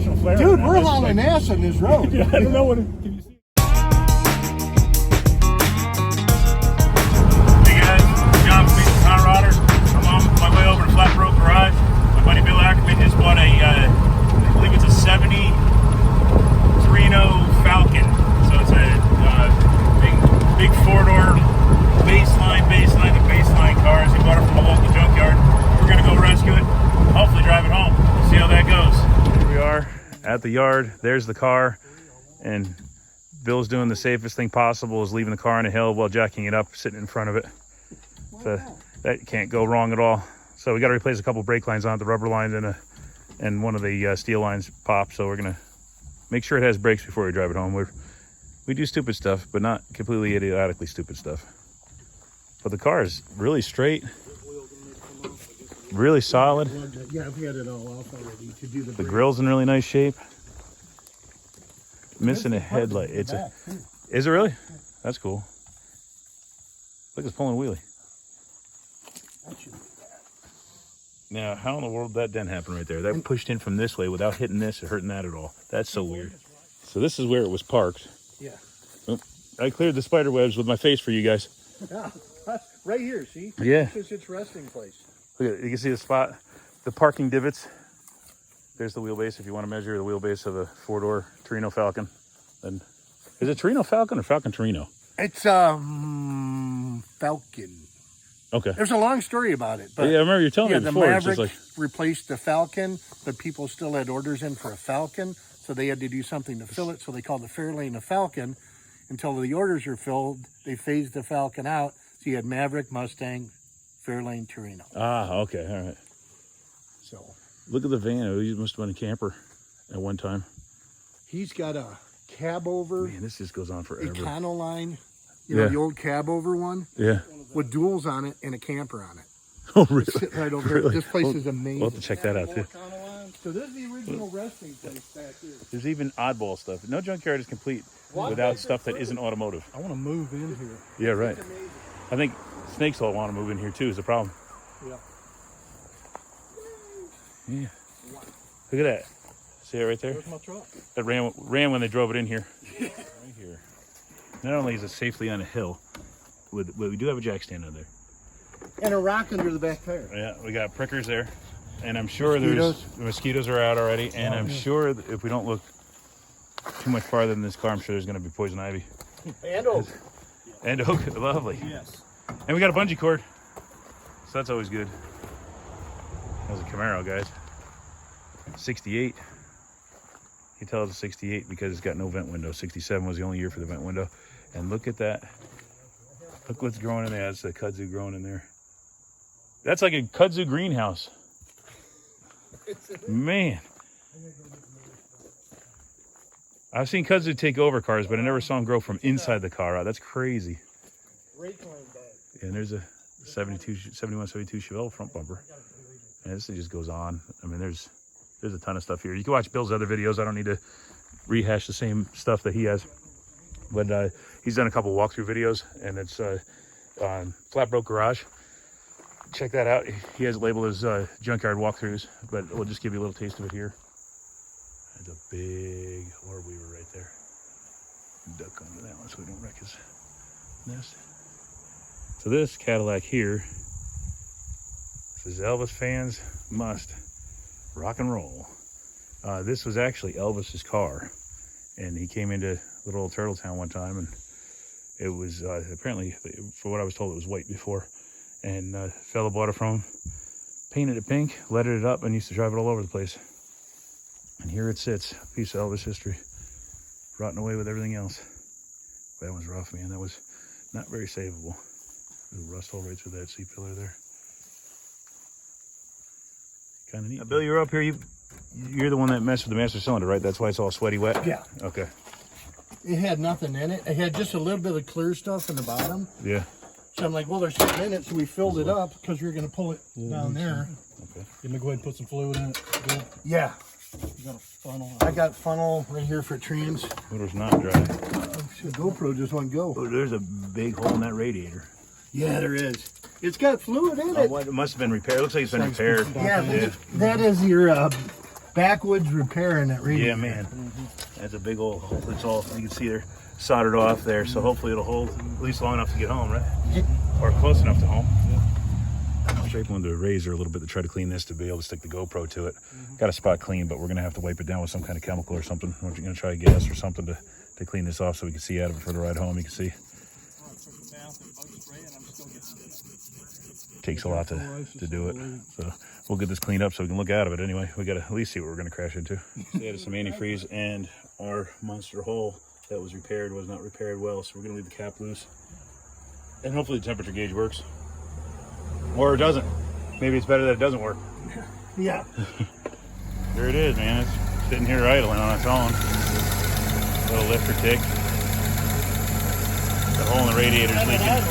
professional flare. Dude, we're hauling ass on this road. Yeah, I don't know what. Can you see? Hey guys, John from Eastern Hot Rodders. I'm on my way over to FlatBroke Garage. My buddy Bill Ackerman just bought a, I believe it's a 70 Torino Falcon. So it's a big four-door baseline cars. He bought it from a local junkyard. We're gonna go rescue it. Hopefully drive it home. See how that goes. Here we are at the yard. There's the car, and Bill's doing the safest thing possible, is leaving the car on a hill while jacking it up, sitting in front of it. So that can't go wrong at all. So we got to replace a couple brake lines on it, the rubber lines and one of the steel lines popped. So we're gonna make sure it has brakes before we drive it home. We do stupid stuff, but not completely idiotically stupid stuff. But the car is really straight, really solid. Yeah, I've got it all off already to do The grill's in really nice shape. Missing a headlight. Is it really? That's cool. Look, it's pulling a wheelie. Now, how in the world did that dent happen right there? That pushed in from this way without hitting this or hurting that at all. That's so weird. So this is where it was parked. Yeah. Oh, I cleared the spider webs with my face for you guys. Yeah. Right here, see? Yeah. This is its resting place. Look at it. You can see the spot, the parking divots. There's the wheelbase if you want to measure the wheelbase of a four-door Torino Falcon. And is it Torino Falcon or Falcon Torino? It's Falcon. Okay. There's a long story about it. But yeah, I remember you telling me the before. Maverick it's just replaced the Falcon, but people still had orders in for a Falcon, so they had to do something to fill it. So they called the Fairlane a Falcon. Until the orders were filled, they phased the Falcon out. So you had Maverick, Mustang, Fairlane, Torino. Ah, okay, all right. So look at the van. He must have been a camper at one time. he's got a cab over. Man, this just goes on forever. Econoline, you know, the old cab over one. Yeah. With duals on it and a camper on it. Oh, really? Sit right over Really? here. This place is amazing. We'll have to check that out too. So this is the original resting place back here. There's even oddball stuff. No junkyard is complete without stuff that isn't automotive. I want to move in here. Yeah, right. I think snakes all want to move in here too is the problem. Yeah. Yeah. Look at that. See it right there? There's my truck. That ran when they drove it in here. Right here. Not only is it safely on a hill, we do have a jack stand on there. And a rock under the back tire. Yeah, we got prickers there. And I'm sure the mosquitoes are out already. And I'm sure that if we don't look too much farther than this car, I'm sure there's going to be poison ivy. And oak. And oak, lovely. Yes. And we got a bungee cord. So that's always good. That was a Camaro, guys. 68. You can tell it's a 68 because it's got no vent window. 67 was the only year for the vent window. And look at that. Look what's growing in there. That's the kudzu growing in there. That's like a kudzu greenhouse. Man. I've seen kudzu take over cars, but I never saw them grow from inside the car out. That's crazy. And there's a 71, 72 Chevelle front bumper. And this thing just goes on. I mean, there's a ton of stuff here. You can watch Bill's other videos. I don't need to rehash the same stuff that he has. But he's done a couple walkthrough videos, and it's on FlatBroke Garage. Check that out. He has it labeled as Junkyard walkthroughs, but we'll just give you a little taste of it here. There's a big orb weaver right there. Duck under that one so we don't wreck his nest. So this Cadillac here says Elvis fans must rock and roll. This was actually Elvis's car, and he came into little old Turtle Town one time, and it was apparently, for what I was told, it was white before. And fella bought it from him, painted it pink, lettered it up, and used to drive it all over the place. And here it sits, a piece of Elvis history, rotting away with everything else. That was rough, man. That was not very savable. There's a rust hole right through that C-pillar there. Kind of neat. Now, Bill, you're up here. You're the one that messed with the master cylinder, right? That's why it's all sweaty wet? Yeah. Okay. It had nothing in it. It had just a little bit of clear stuff in the bottom. Yeah. So I'm like, well, there's something in it, so we filled it up because we were going to pull it down there. Okay. You gonna go ahead and put some fluid in it? Bill? Yeah. You got a funnel? I got funnel right here for trans. Motor's not dry. The GoPro just won't go. Oh, there's a big hole in that radiator. Yeah, there is. It's got fluid in it. Oh, it must have been repaired. It looks like it's been repaired. Yeah, that is your backwoods repairing that radiator. Yeah, man. That's a big old hole. It's all, you can see they're soldered off there, so hopefully it'll hold at least long enough to get home, right? Or close enough to home. I'm scraping with the razor a little bit to try to clean this to be able to stick the GoPro to it. Got a spot clean, but we're gonna have to wipe it down with some kind of chemical or something. We're gonna try gas or something to clean this off so we can see out of it for the ride home. You can see. Takes a lot to do it, so we'll get this cleaned up so we can look out of it anyway. We gotta at least see what we're gonna crash into. We added some antifreeze, and our monster hole that was repaired was not repaired well, so we're gonna leave the cap loose, and hopefully the temperature gauge works, or it doesn't. Maybe it's better that it doesn't work. Yeah. There it is, man. It's sitting here idling on its own. Little lifter tick. The hole in the radiator's leaking.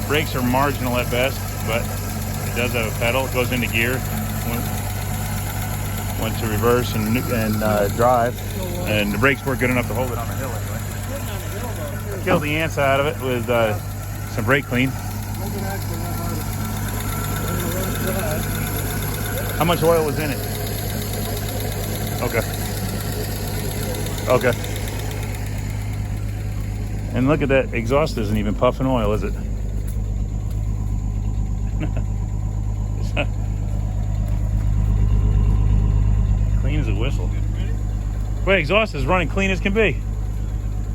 Brakes are marginal at best, but it does have a pedal. It goes into gear. Went to reverse and drive, and the brakes weren't good enough to hold it on the hill anyway. I killed the ants out of it with some brake clean. How much oil was in it? Okay. And look at that, exhaust isn't even puffing oil, is it? Clean as a whistle. Wait, exhaust is running clean as can be.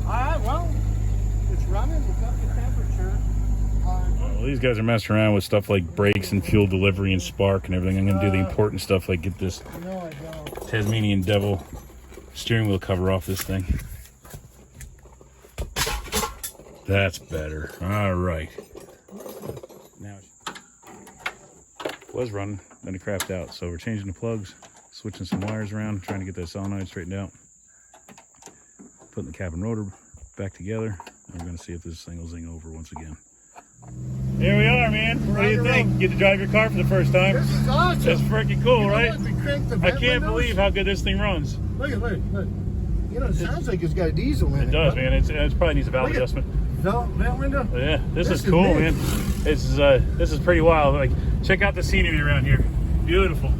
Well, it's running. It's up to temperature. Well, these guys are messing around with stuff like brakes and fuel delivery and spark and everything. I'm going to do the important stuff like get this Tasmanian devil steering wheel cover off this thing. That's better. All right. Now it was running, then it crapped out. So we're changing the plugs, switching some wires around, trying to get that solenoid straightened out. Putting the cab and rotor back together. And we're going to see if this thing will zing over once again. Here we are, man. What do you think? Get to drive your car for the first time. This is awesome. That's freaking cool, right? I can't windows. believe how good this thing runs. Look. You know, it sounds like it's got a diesel in it. It does, man. It probably needs a valve adjustment. That window? Yeah, this is cool, big. man. This is pretty wild. Like, check out the scenery around here. Beautiful.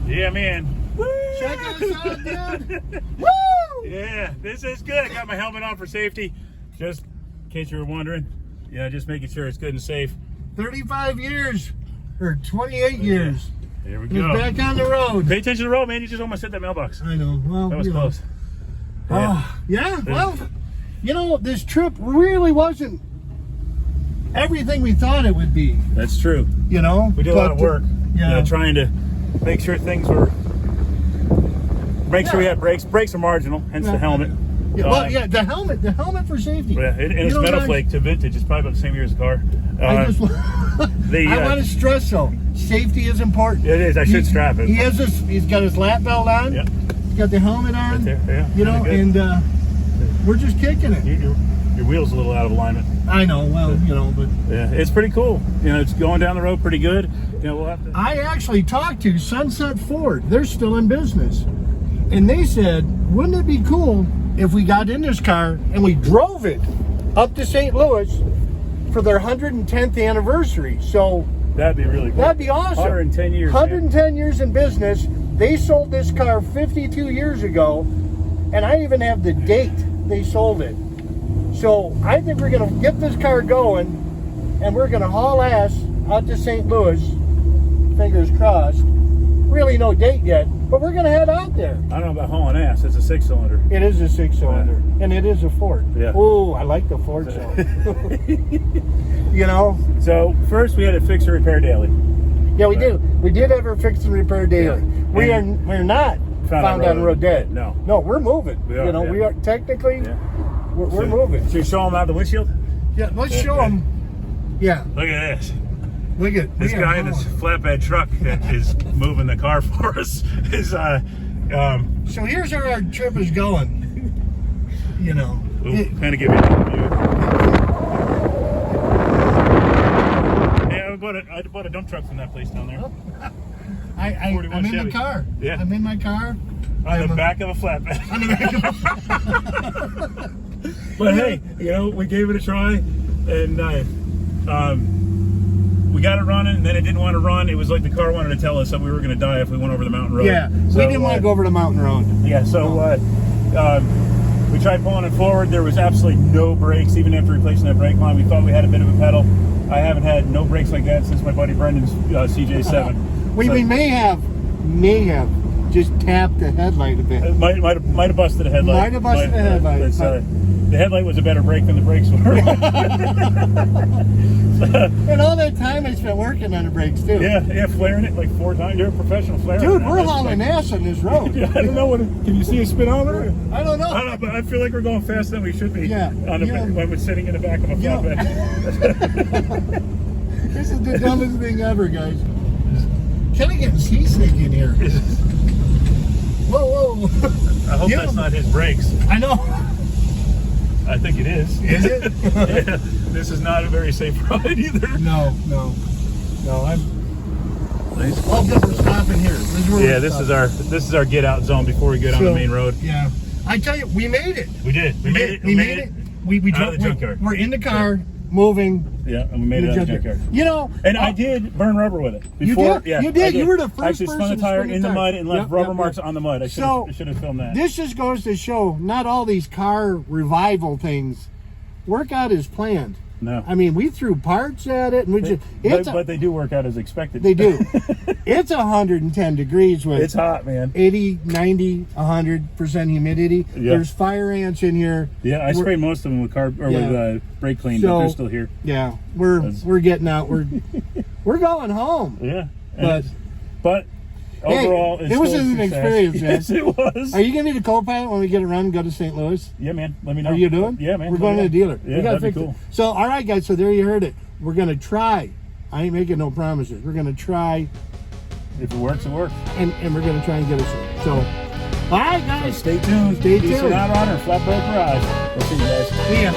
Yeah, man. Woo! Check us out, dude. Woo! Yeah, this is good. I got my helmet on for safety, just in case you were wondering. Yeah, just making sure it's good and safe. 35 years or 28 years. Here we He's go. back on the road. Pay attention to the road, man. You just almost hit that mailbox. I know. Well, That was you know. close. Yeah. Well, you know, this trip really wasn't everything we thought it would be. That's true. You know, We did a lot of work. Yeah. Trying to make sure things were. Make sure we had brakes. Brakes are marginal, hence the helmet. Yeah, well, the helmet for safety. Yeah, and it's metal flake to vintage. It's probably about the same year as the car. I want to stress though, safety is important. It is. I should strap it. He's got his lap belt on. Yep. He's got the helmet on. Right there, yeah. You know, and we're just kicking it. Your wheel's a little out of alignment. I know. Well, you know, but yeah, it's pretty cool. You know, it's going down the road pretty good. You know, we'll have to. I actually talked to Sunset Ford. They're still in business, and they said, wouldn't it be cool if we got in this car and we drove it up to St. Louis for their 110th anniversary? So that'd be really cool. That'd be awesome. 110 years. 110 years in business. They sold this car 52 years ago, and I even have the date they sold it. So I think we're going to get this car going, and we're going to haul ass out to St. Louis. Fingers crossed. Really no date yet, but we're going to head out there. I don't know about hauling ass. It's a 6-cylinder. It is a 6-cylinder, and it is a Ford. Yeah. Oh, I like the Ford zone. You know? So first we had to fix and repair daily. Yeah, we do. We did have her fix and repair daily. Yeah. We're not found on the road dead. No, we're moving. We are, we are technically. Yeah. We're moving. Should we show them out the windshield? Yeah, let's show them. Yeah, Look at this. look at This guy in this flatbed truck that is moving the car for us is So here's where our trip is going. You know, kind of give you a view. Hey, I bought a dump truck from that place down there. I'm 41 in Chevy. the car. Yeah. I'm in my car. On the back of a flatbed. But hey, you know, we gave it a try, and we got it running, and then it didn't want to run. It was like the car wanted to tell us that we were going to die if we went over the mountain road. Yeah, so, we didn't want to go over the mountain road. Yeah, so we tried pulling it forward. There was absolutely no brakes, even after replacing that brake line. We thought we had a bit of a pedal. I haven't had no brakes like that since my buddy Brendan's CJ7. We may have just tapped the headlight a bit. Might have busted a headlight. Might have busted a headlight. The headlight was a better brake than the brakes were. And all that time I spent working on the brakes too. Yeah, flaring it like 4 times. You're a professional flare. Dude, we're hauling ass on this road. Yeah, I don't know can you see a speedometer? I don't know. But I feel like we're going faster than we should be. Yeah. When we're sitting in the back of a flatbed. This is the dumbest thing ever, guys. Kind of getting seasick in here. Whoa. I hope that's not his brakes. I know. I think it is. Is it? Yeah. This is not a very safe ride either. No. I'm. Oh, good. We're stopping here. This is our get out zone before we get on the main road. Yeah. I tell you, we made it. We did. We made it. We made it. We out of the junkyard. We're in the car, moving. Yeah, and we made it out of the junkyard. You know, and I did burn rubber with it before. You did? Yeah, You did? I did. You were the first I actually person spun a to tire spin the in the tire. mud and left Yep, rubber yep. marks on the mud. I should have filmed that. This just goes to show not all these car revival things work out as planned. No. I mean, we threw parts at it, and but they do work out as expected. They do. It's 110 degrees with it's hot, man. 80, 90, 100% humidity. Yeah. There's fire ants in here. Yeah, I sprayed most of them with with brake clean, but they're still here. Yeah, we're getting out. We're going home. Yeah, but overall, it was an experience, man. Yes, it was. Are you gonna be the co-pilot when we get a run and go to St. Louis? Yeah, man. Let me know. Are you doing? Yeah, man. We're going to the dealer. Yeah, we gotta that'd fix be cool. it. So, all right, guys. So there you heard it. We're gonna try. I ain't making no promises. We're gonna try. If it works, it works. And we're gonna try and get us in. So, all right, guys. So stay tuned. Stay tuned. Eastern Hot Rod or FlatBroke Garage. We'll see you guys. See ya.